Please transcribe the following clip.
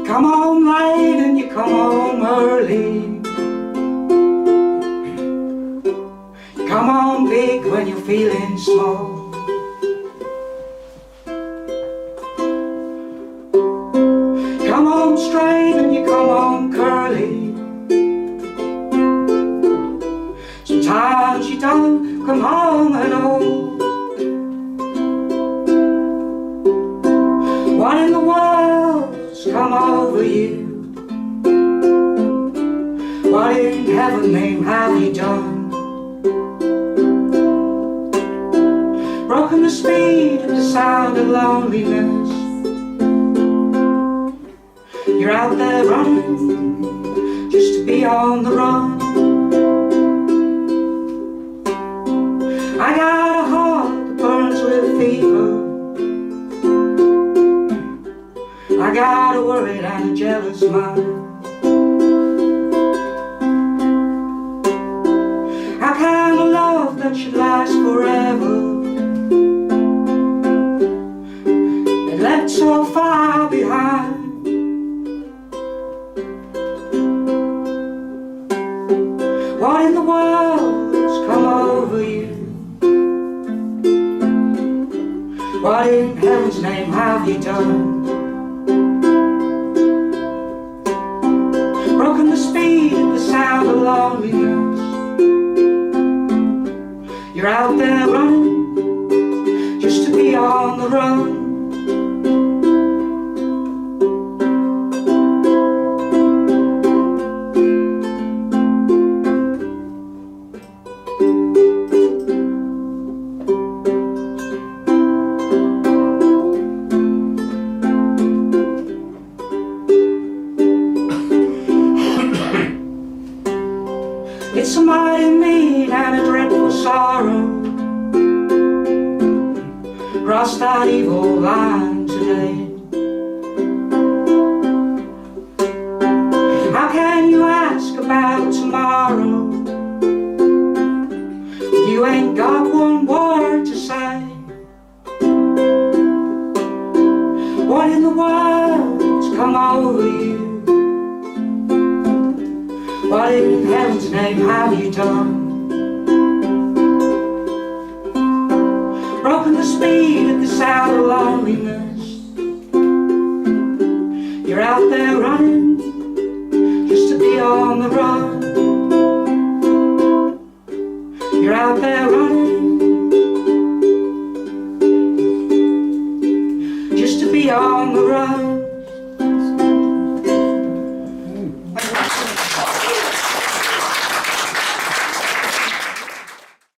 come home late and you come home early. You come home big when you're feeling small. Come home straight and you come home curly. Sometimes you don't come home at all. What in the world's come over you? What in heaven's name have you done? Broken the speed and the sound of loneliness. You're out there running just to be on the run. I got a heart that burns with fever. I got a worried and a jealous mind. I kind of love that should last forever, and left so far behind. What in the world's come over you? What in heaven's name have you done? Broken the speed and the sound of loneliness. You're out there running just to be on the run. It's a mighty mean and a dreadful sorrow crossed that evil line today. How can you ask about tomorrow? You ain't got one word to say. What in the world's come over you? What in heaven's name have you done? Broken the speed at the sound of loneliness. You're out there running just to be on the run. You're out there running just to be on the run.